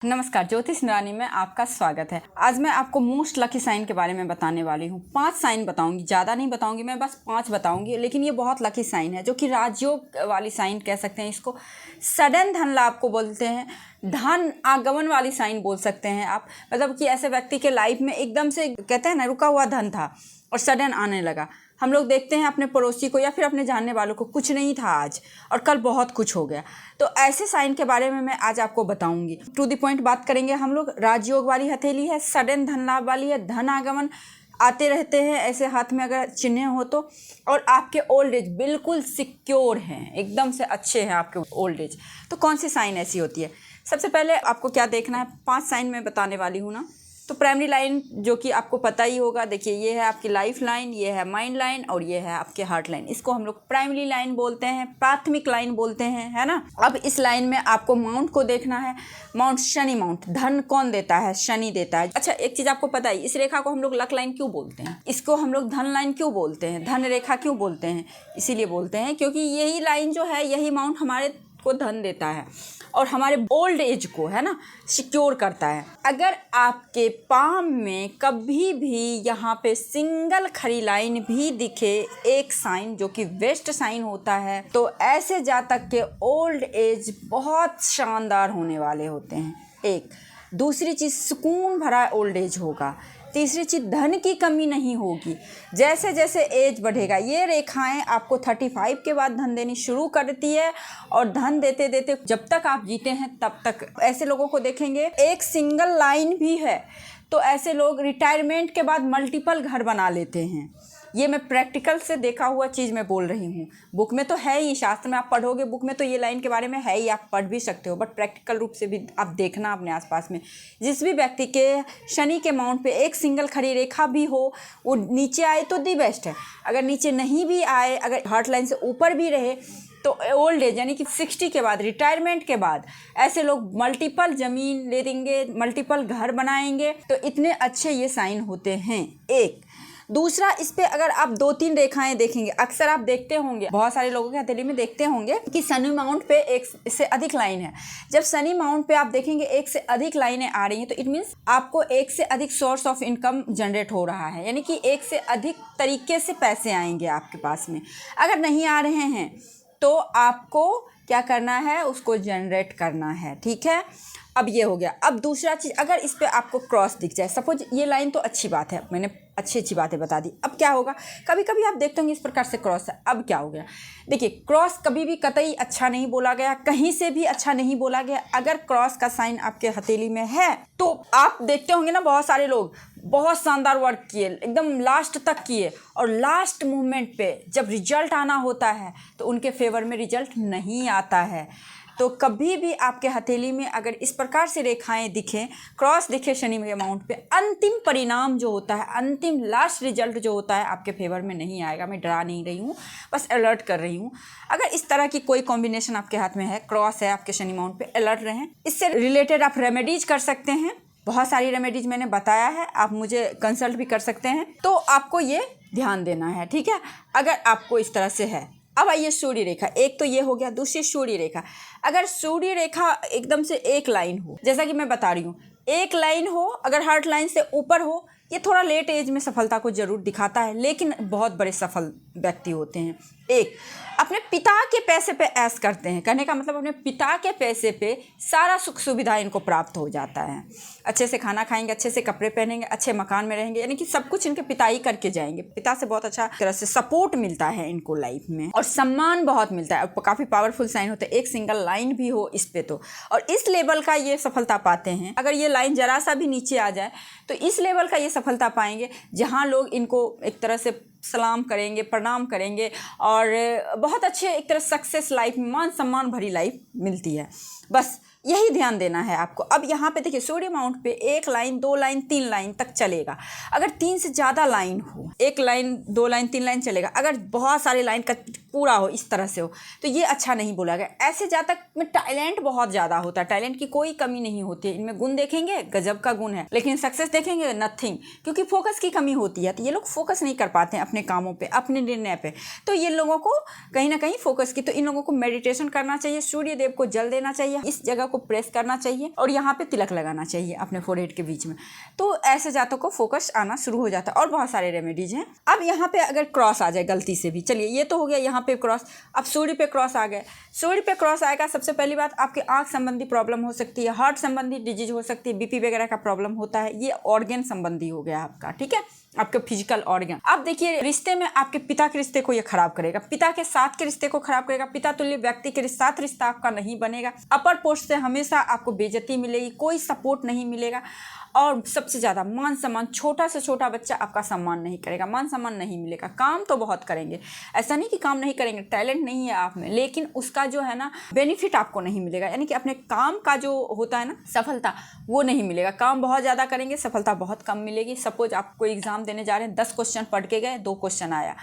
नमस्कार, ज्योतिष निरानी में आपका स्वागत है। आज मैं आपको मोस्ट लकी साइन के बारे में बताने वाली हूँ। 5 साइन बताऊंगी, ज़्यादा नहीं बताऊंगी, मैं बस 5 बताऊंगी, लेकिन ये बहुत लकी साइन है जो कि राजयोग वाली साइन कह सकते हैं इसको। सडन धन लाभ को बोलते हैं, धन आगमन वाली साइन बोल सकते हैं आप। मतलब कि ऐसे व्यक्ति के लाइफ में एकदम से कहते हैं ना, रुका हुआ धन था और सडन आने लगा। हम लोग देखते हैं अपने पड़ोसी को या फिर अपने जानने वालों को, कुछ नहीं था आज और कल बहुत कुछ हो गया। तो ऐसे साइन के बारे में मैं आज आपको बताऊंगी। टू द पॉइंट बात करेंगे हम लोग। राजयोग वाली हथेली है, सडन धन लाभ वाली है, धन आगमन आते रहते हैं ऐसे हाथ में अगर चिन्ह हो तो, और आपके ओल्ड एज बिल्कुल सिक्योर हैं, एकदम से अच्छे हैं आपके ओल्ड एज। तो कौन सी साइन ऐसी होती है? सबसे पहले आपको क्या देखना है, 5 साइन मैं बताने वाली हूँ ना। तो प्राइमरी लाइन जो कि आपको पता ही होगा, देखिए ये है आपकी लाइफ लाइन, ये है माइंड लाइन और ये है आपके हार्ट लाइन। इसको हम लोग प्राइमरी लाइन बोलते हैं, प्राथमिक लाइन बोलते हैं, है ना। अब इस लाइन में आपको माउंट को देखना है। माउंट शनि माउंट, धन कौन देता है? शनि देता है। अच्छा, एक चीज आपको पता है, इस रेखा को हम लोग लक लाइन क्यों बोलते हैं? इसको हम लोग धन लाइन क्यों बोलते हैं? धन रेखा क्यों बोलते हैं? इसीलिए बोलते हैं क्योंकि यही लाइन जो है, यही माउंट हमारे को धन देता है और हमारे ओल्ड एज को, है ना, सिक्योर करता है। अगर आपके पाम में कभी भी यहाँ पे सिंगल खड़ी लाइन भी दिखे, एक साइन जो कि वेस्ट साइन होता है, तो ऐसे जातक के ओल्ड एज बहुत शानदार होने वाले होते हैं। एक दूसरी चीज़, सुकून भरा ओल्ड एज होगा। तीसरी चीज़, धन की कमी नहीं होगी। जैसे जैसे एज बढ़ेगा, ये रेखाएं आपको 35 के बाद धन देनी शुरू करती है और धन देते देते जब तक आप जीते हैं तब तक। ऐसे लोगों को देखेंगे, एक सिंगल लाइन भी है तो ऐसे लोग रिटायरमेंट के बाद मल्टीपल घर बना लेते हैं। ये मैं प्रैक्टिकल से देखा हुआ चीज़ मैं बोल रही हूँ। बुक में तो है ही, शास्त्र में आप पढ़ोगे, बुक में तो ये लाइन के बारे में है ही, आप पढ़ भी सकते हो, बट प्रैक्टिकल रूप से भी आप देखना अपने आसपास में। जिस भी व्यक्ति के शनि के माउंट पे एक सिंगल खड़ी रेखा भी हो, वो नीचे आए तो दी बेस्ट है। अगर नीचे नहीं भी आए, अगर हार्ट लाइन से ऊपर भी रहे, तो ओल्ड एज यानी कि 60 के बाद, रिटायरमेंट के बाद ऐसे लोग मल्टीपल ज़मीन ले देंगे, मल्टीपल घर बनाएंगे। तो इतने अच्छे ये साइन होते हैं। एक दूसरा, इस पे अगर आप 2-3 रेखाएं देखेंगे, अक्सर आप देखते होंगे, बहुत सारे लोगों के हथेली में देखते होंगे कि शनि माउंट पे एक से अधिक लाइन है। जब शनि माउंट पे आप देखेंगे एक से अधिक लाइनें आ रही हैं, तो इट मीन्स आपको एक से अधिक सोर्स ऑफ इनकम जनरेट हो रहा है, यानी कि एक से अधिक तरीके से पैसे आएंगे आपके पास में। अगर नहीं आ रहे हैं तो आपको क्या करना है, उसको जनरेट करना है, ठीक है। अब ये हो गया। अब दूसरा चीज़, अगर इस पे आपको क्रॉस दिख जाए, सपोज ये लाइन तो अच्छी बात है, मैंने अच्छी बातें बता दी। अब क्या होगा, कभी कभी आप देखते होंगे इस प्रकार से क्रॉस है। अब क्या हो गया, देखिए क्रॉस कभी भी कतई अच्छा नहीं बोला गया, कहीं से भी अच्छा नहीं बोला गया। अगर क्रॉस का साइन आपके हथेली में है तो आप देखते होंगे ना, बहुत सारे लोग बहुत शानदार वर्क किए, एकदम लास्ट तक किए, और लास्ट मूवमेंट पे जब रिजल्ट आना होता है तो उनके फेवर में रिजल्ट नहीं आता है। तो कभी भी आपके हथेली में अगर इस प्रकार से रेखाएं दिखें, क्रॉस दिखे शनि के माउंट पे, अंतिम परिणाम जो होता है, अंतिम लास्ट रिजल्ट जो होता है, आपके फेवर में नहीं आएगा। मैं डरा नहीं रही हूँ, बस अलर्ट कर रही हूँ। अगर इस तरह की कोई कॉम्बिनेशन आपके हाथ में है, क्रॉस है आपके शनि माउंट पे, अलर्ट रहें। इससे रिलेटेड आप रेमेडीज कर सकते हैं, बहुत सारी रेमेडीज मैंने बताया है, आप मुझे कंसल्ट भी कर सकते हैं। तो आपको ये ध्यान देना है, ठीक है, अगर आपको इस तरह से है। अब आइए सूर्य रेखा, एक तो ये हो गया। दूसरी सूर्य रेखा, अगर सूर्य रेखा एकदम से एक लाइन हो, जैसा कि मैं बता रही हूँ, एक लाइन हो, अगर हार्ट लाइन से ऊपर हो, ये थोड़ा लेट एज में सफलता को जरूर दिखाता है, लेकिन बहुत बड़े सफल व्यक्ति होते हैं। एक, अपने पिता के पैसे पे ऐश करते हैं, कहने का मतलब अपने पिता के पैसे पे सारा सुख सुविधा इनको प्राप्त हो जाता है। अच्छे से खाना खाएंगे, अच्छे से कपड़े पहनेंगे, अच्छे मकान में रहेंगे, यानी कि सब कुछ इनके पिता ही करके जाएंगे। पिता से बहुत अच्छा तरह से सपोर्ट मिलता है इनको लाइफ में, और सम्मान बहुत मिलता है। काफ़ी पावरफुल साइन होता है, एक सिंगल लाइन भी हो इस पे तो, और इस लेवल का ये सफलता पाते हैं। अगर ये लाइन जरा सा भी नीचे आ जाए तो इस लेवल का ये सफलता पाएंगे, जहाँ लोग इनको एक तरह से सलाम करेंगे, प्रणाम करेंगे, और बहुत अच्छे एक तरह सक्सेस लाइफ, मान सम्मान भरी लाइफ मिलती है। बस यही ध्यान देना है आपको। अब यहाँ पे देखिए, सूर्य माउंट पे 1 लाइन, 2 लाइन, 3 लाइन तक चलेगा। अगर 3 से ज़्यादा लाइन हो, 1 लाइन, 2 लाइन, 3 लाइन चलेगा। अगर बहुत सारी लाइन का पूरा हो, इस तरह से हो, तो ये अच्छा नहीं बोला गया। ऐसे जातक में टैलेंट बहुत ज़्यादा होता है, टैलेंट की कोई कमी नहीं होती है। इनमें गुण देखेंगे, गजब का गुण है, लेकिन सक्सेस देखेंगे, नथिंग, क्योंकि फोकस की कमी होती है। तो ये लोग फोकस नहीं कर पाते हैं अपने कामों पे, अपने निर्णय पे। तो ये लोगों को कहीं ना कहीं फोकस की, तो इन लोगों को मेडिटेशन करना चाहिए, सूर्य देव को जल देना चाहिए, इस जगह को प्रेस करना चाहिए और यहाँ पे तिलक लगाना चाहिए अपने फोरहेड के बीच में। तो ऐसे जातकों को फोकस आना शुरू हो जाता है। और बहुत सारे रेमेडीज हैं। अब यहाँ पे अगर क्रॉस आ जाए गलती से भी, चलिए ये तो हो गया यहाँ पे क्रॉस, अब सूर्य पे क्रॉस आ गए। सूर्य पे क्रॉस आएगा, सबसे पहली बात आपके आँख संबंधी प्रॉब्लम हो सकती है, हार्ट संबंधी डिजीज हो सकती है, बीपी वगैरह का प्रॉब्लम होता है, ये ऑर्गन संबंधी हो गया आपका, ठीक है, आपके फिजिकल ऑर्गन। अब देखिए रिश्ते में आपके पिता के रिश्ते को ये खराब करेगा, पिता के साथ के रिश्ते को खराब करेगा, पिता तुल्य व्यक्ति के साथ रिश्ता आपका नहीं बनेगा, अपर पोस्ट से हमेशा आपको बेइज्जती मिलेगी, कोई सपोर्ट नहीं मिलेगा। और सबसे ज़्यादा मान सम्मान, छोटा से छोटा बच्चा आपका सम्मान नहीं करेगा, मान सम्मान नहीं मिलेगा। काम तो बहुत करेंगे, ऐसा नहीं कि काम नहीं करेंगे, टैलेंट नहीं है आप में, लेकिन उसका जो है ना बेनिफिट आपको नहीं मिलेगा, यानी कि अपने काम का जो होता है ना सफलता, वो नहीं मिलेगा। काम बहुत ज़्यादा करेंगे, सफलता बहुत कम मिलेगी। सपोज आप कोई एग्जाम देने जा रहे हैं, 10 क्वेश्चन पढ़ के गए, 2 क्वेश्चन आया,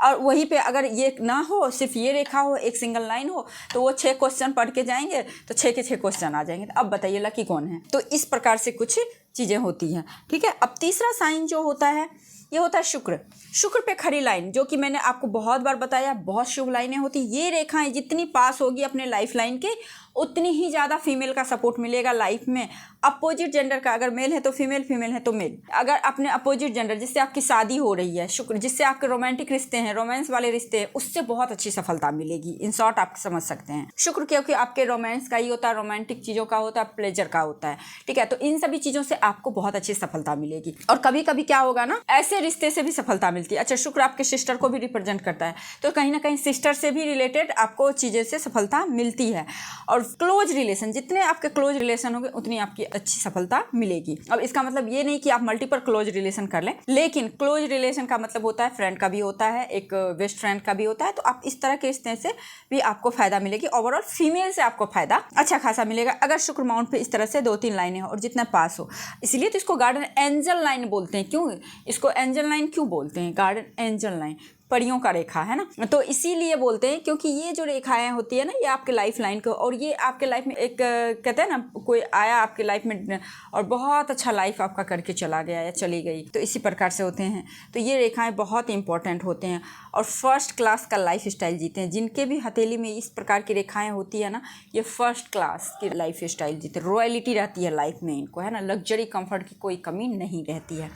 और वहीं पे अगर ये ना हो, सिर्फ ये रेखा हो, एक सिंगल लाइन हो, तो वो 6 क्वेश्चन पढ़ के जाएंगे तो 6 के 6 क्वेश्चन आ जाएंगे। तो अब बताइए लकी कौन है? तो इस प्रकार से कुछ चीज़ें होती हैं, ठीक है। अब तीसरा साइन जो होता है ये होता है शुक्र। शुक्र पे खड़ी लाइन, जो कि मैंने आपको बहुत बार बताया, बहुत शुभ लाइनें होती। ये रेखाएं जितनी पास होगी अपने लाइफ लाइन के, उतनी ही ज़्यादा फीमेल का सपोर्ट मिलेगा लाइफ में। अपोजिट जेंडर का, अगर मेल है तो फीमेल, फीमेल है तो मेल, अगर अपने अपोजिट जेंडर जिससे आपकी शादी हो रही है, शुक्र जिससे आपके रोमांटिक रिश्ते हैं, रोमांस वाले रिश्ते हैं, उससे बहुत अच्छी सफलता मिलेगी। इन शॉर्ट आप समझ सकते हैं शुक्र, क्योंकि आपके रोमांस का ही होता है, रोमांटिक चीज़ों का होता है, प्लेजर का होता है, ठीक है। तो इन सभी चीज़ों से आपको बहुत अच्छी सफलता मिलेगी। और कभी कभी क्या होगा ना, ऐसे रिश्ते से भी सफलता मिलती है। अच्छा, शुक्र आपके सिस्टर को भी रिप्रेजेंट करता है, तो कहीं ना कहीं सिस्टर से भी रिलेटेड आपको चीज़ें से सफलता मिलती है। और क्लोज रिलेशन, जितने आपके क्लोज रिलेशन होंगे उतनी आपकी अच्छी सफलता मिलेगी। अब इसका मतलब ये नहीं कि आप मल्टीपल क्लोज रिलेशन कर लें, लेकिन क्लोज रिलेशन का मतलब होता है फ्रेंड का भी होता है, एक बेस्ट फ्रेंड का भी होता है। तो आप इस तरह के रिश्ते से भी आपको फायदा मिलेगी। ओवरऑल फीमेल से आपको फायदा अच्छा खासा मिलेगा अगर शुक्र माउंट पे इस तरह से 2-3 लाइनें हो और जितना पास हो। इसलिए तो इसको गार्डन एंजल लाइन बोलते हैं। क्यों इसको एंजल लाइन क्यों बोलते हैं? गार्डन एंजल लाइन, परियों का रेखा है ना, तो इसीलिए बोलते हैं क्योंकि ये जो रेखाएं होती है ना, ये आपके लाइफ लाइन को, और ये आपके लाइफ में एक कहते हैं ना, कोई आया आपके लाइफ में और बहुत अच्छा लाइफ आपका करके चला गया या चली गई, तो इसी प्रकार से होते हैं। तो ये रेखाएं बहुत इंपॉर्टेंट होते हैं और फर्स्ट क्लास का लाइफ स्टाइल जीते हैं। जिनके भी हथेली में इस प्रकार की रेखाएं होती है ना, ये फर्स्ट क्लास की लाइफ स्टाइल जीते, रॉयलिटी रहती है लाइफ में इनको, है ना, लग्जरी कंफर्ट की कोई कमी नहीं रहती है।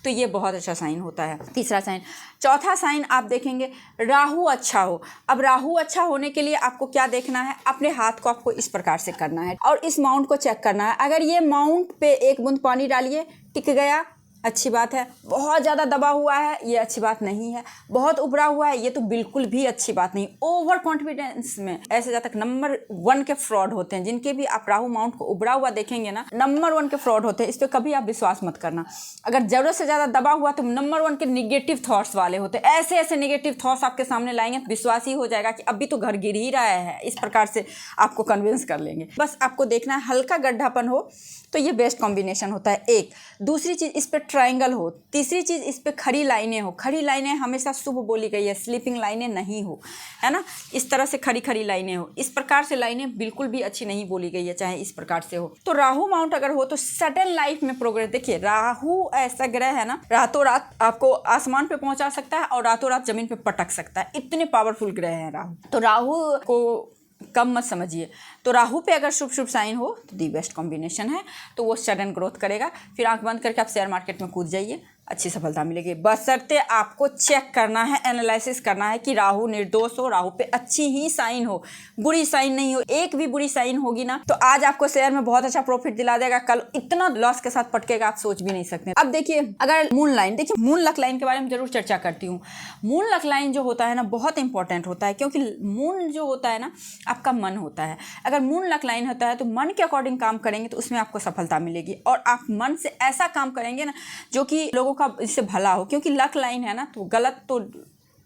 तो ये बहुत अच्छा साइन होता है, तीसरा साइन। चौथा साइन आप देखेंगे, राहु अच्छा हो। अब राहु अच्छा होने के लिए आपको क्या देखना है, अपने हाथ को आपको इस प्रकार से करना है और इस माउंट को चेक करना है। अगर ये माउंट पे एक बूंद पानी डालिए, टिक गया, अच्छी बात है। बहुत ज़्यादा दबा हुआ है, ये अच्छी बात नहीं है। बहुत उभरा हुआ है, ये तो बिल्कुल भी अच्छी बात नहीं। ओवर कॉन्फिडेंस में ऐसे जातक नंबर 1 के फ्रॉड होते हैं। जिनके भी आप राहु माउंट को उभरा हुआ देखेंगे ना, नंबर 1 के फ्रॉड होते हैं। इस पर कभी आप विश्वास मत करना। अगर ज़रूरत से ज़्यादा दबा हुआ तो नंबर 1 के निगेटिव थॉट्स वाले होते हैं। ऐसे ऐसे निगेटिव थॉट्स आपके सामने लाएंगे, विश्वास ही हो जाएगा कि अभी तो घर गिर ही रहा है। इस प्रकार से आपको कन्विंस कर लेंगे। बस आपको देखना है हल्का गड्ढापन हो तो ये बेस्ट कॉम्बिनेशन होता है। एक दूसरी चीज़, इस पर ट्रायंगल हो। तीसरी चीज़, इस पर खड़ी लाइनें हो। खड़ी लाइनें हमेशा शुभ बोली गई है, स्लीपिंग लाइनें नहीं हो, है ना। इस तरह से खड़ी खड़ी लाइनें हो। इस प्रकार से लाइनें बिल्कुल भी अच्छी नहीं बोली गई है, चाहे इस प्रकार से हो। तो राहु माउंट अगर हो तो सडन लाइफ में प्रोग्रेस। देखिए राहु ऐसा ग्रह है ना, रातों रात आपको आसमान पे पहुंचा सकता है और रातों रात जमीन पे पटक सकता है। इतने पावरफुल ग्रह है राहु। तो राहु को कम मत समझिए। तो राहु पे अगर शुभ शुभ साइन हो तो दी बेस्ट कॉम्बिनेशन है। तो वो सडन ग्रोथ करेगा। फिर आंख बंद करके आप शेयर मार्केट में कूद जाइए, अच्छी सफलता मिलेगी। बशर्ते आपको चेक करना है, एनालिसिस करना है कि राहु निर्दोष हो, राहु पे अच्छी ही साइन हो, बुरी साइन नहीं हो। एक भी बुरी साइन होगी ना तो आज आपको शेयर में बहुत अच्छा प्रॉफिट दिला देगा, कल इतना लॉस के साथ पटकेगा आप सोच भी नहीं सकते। अब देखिए अगर मून लाइन, देखिए मून लक लाइन के बारे में जरूर चर्चा करती हूँ। मून लक लाइन जो होता है ना बहुत इंपॉर्टेंट होता है, क्योंकि मून जो होता है ना आपका मन होता है। अगर मून लक लाइन होता है तो मन के अकॉर्डिंग काम करेंगे तो उसमें आपको सफलता मिलेगी। और आप मन से ऐसा काम करेंगे ना जो कि लोगों का इससे भला हो, क्योंकि लक लाइन है ना तो गलत तो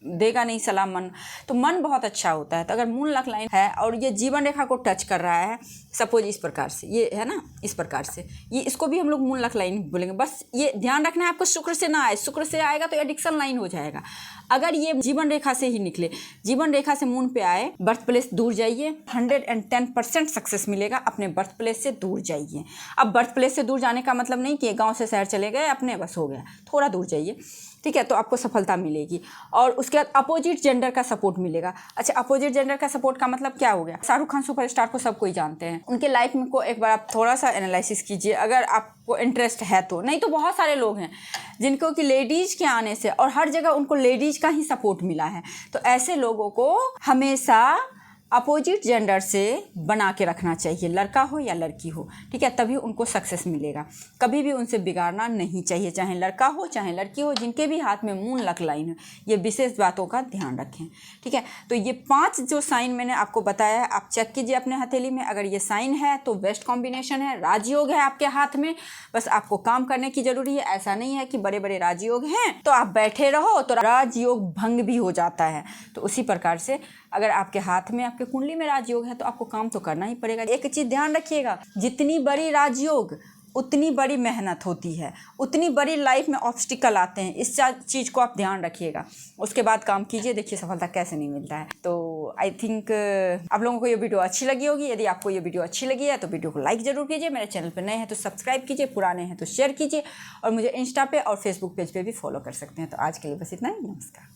देगा नहीं सलाह मन। तो मन बहुत अच्छा होता है। तो अगर मून लक लाइन है और ये जीवन रेखा को टच कर रहा है, सपोज इस प्रकार से, ये है ना इस प्रकार से, ये इसको भी हम लोग मून लक लाइन बोलेंगे। बस ये ध्यान रखना है आपको शुक्र से ना आए। शुक्र से आएगा तो एडिक्शन लाइन हो जाएगा। अगर ये जीवन रेखा से ही निकले, जीवन रेखा से मून पे आए, बर्थ प्लेस दूर जाइए, 110% सक्सेस मिलेगा। अपने बर्थ प्लेस से दूर जाइए। अब बर्थ प्लेस से दूर जाने का मतलब नहीं कि गाँव से शहर चले गए अपने बस हो गया, थोड़ा दूर जाइए। ठीक है, तो आपको सफलता मिलेगी। और उसके बाद अपोजिट जेंडर का सपोर्ट मिलेगा। अच्छा, अपोजिट जेंडर का सपोर्ट का मतलब क्या हो गया? शाहरुख खान सुपरस्टार को सब कोई जानते हैं, उनके लाइफ में को एक बार आप थोड़ा सा एनालिसिस कीजिए अगर आपको इंटरेस्ट है तो। नहीं तो बहुत सारे लोग हैं जिनको कि लेडीज़ के आने से और हर जगह उनको लेडीज़ का ही सपोर्ट मिला है। तो ऐसे लोगों को हमेशा अपोजिट जेंडर से बना के रखना चाहिए, लड़का हो या लड़की हो, ठीक है, तभी उनको सक्सेस मिलेगा। कभी भी उनसे बिगाड़ना नहीं चाहिए, चाहे लड़का हो चाहे लड़की हो, जिनके भी हाथ में मून लक लाइन हो, ये विशेष बातों का ध्यान रखें, ठीक है। तो ये 5 जो साइन मैंने आपको बताया है, आप चेक कीजिए अपने हथेली में, अगर ये साइन है तो बेस्ट कॉम्बिनेशन है, राजयोग है आपके हाथ में, बस आपको काम करने की जरूरी है। ऐसा नहीं है कि बड़े बड़े राजयोग हैं तो आप बैठे रहो तो राजयोग भंग भी हो जाता है। तो उसी प्रकार से अगर आपके हाथ में, आपके कुंडली में राजयोग है तो आपको काम तो करना ही पड़ेगा। एक चीज़ ध्यान रखिएगा, जितनी बड़ी राजयोग उतनी बड़ी मेहनत होती है, उतनी बड़ी लाइफ में ऑब्स्टिकल आते हैं, इस चीज़ को आप ध्यान रखिएगा। उसके बाद काम कीजिए, देखिए सफलता कैसे नहीं मिलता है। तो आई थिंक आप लोगों को ये वीडियो अच्छी लगी होगी। यदि आपको ये वीडियो अच्छी लगी है तो वीडियो को लाइक ज़रूर कीजिए, मेरे चैनल पर नए हैं तो सब्सक्राइब कीजिए, पुराने हैं तो शेयर कीजिए, और मुझे इंस्टा पे और फेसबुक पेज पे भी फॉलो कर सकते हैं। तो आज के लिए बस इतना ही, नमस्कार।